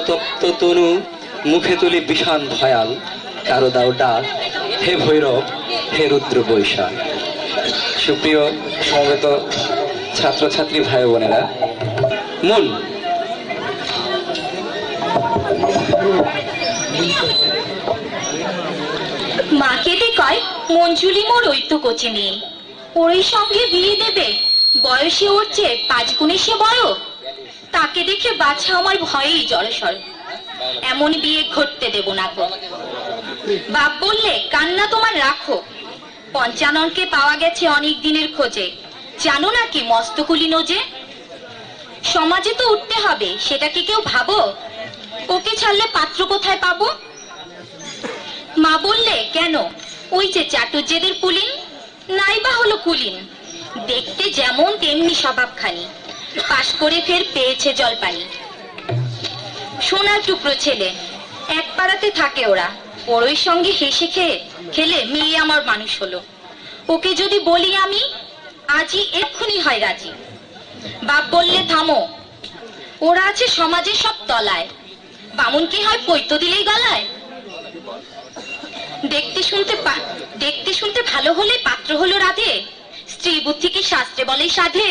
তপ্ত তনু মুখে তুলি বিষাণ ভয়াল, কারো দাও ডাক, হে ভৈরব, হে রুদ্র বৈশাখ। সুপ্রিয় সমবেত ছাত্রছাত্রী ভাই বোনেরা, মন মাকে কয় মঞ্জুলি মোর ঐত্য কোচে নিয়ে ওরই সঙ্গে বিয়ে দেবে, বয়সে ওর চেয়ে 5 গুণে সে বড়। তাকে দেখে বাছা আমার ভয়েই জড়সড়, এমন বিয়ে ঘটতে দেব না গো। বাপ বললে কান্না তোমার রাখো, পঞ্চাননকে পাওয়া গেছে অনেক দিনের খোঁজে, জানো না কি মস্তকুলি নোজে। সমাজে তো উঠতে হবে, সেটা কি কেউ ভাবো? ওকে ছাড়লে পাত্র কোথায় পাবো? মা বললে কেন, ওই যে চাটুজ্যেদের পুলিন, নাইবা হলো কুলিন, দেখতে যেমন তেমনি স্বভাবখানি, পাশ করে ফের পেয়েছে জলপানি। সোনার টুকরো ছেলে, এক পাড়াতে থাকে ওরা, ওরই সঙ্গে হেসে খেলে মেয়ে আমার মানুষ হলো। ওকে যদি বলি আমি, আজই এক্ষুনি হয় রাজি। বাপ বললে থামো, ওরা আছে সমাজের সব তলায়, বামুন কি হয় পৈত দিলেই গলায়। দেখতে শুনতে ভালো হলে পাত্র হলো রাধে, স্ত্রী বুদ্ধি কি শাস্ত্রে বলে সাধে।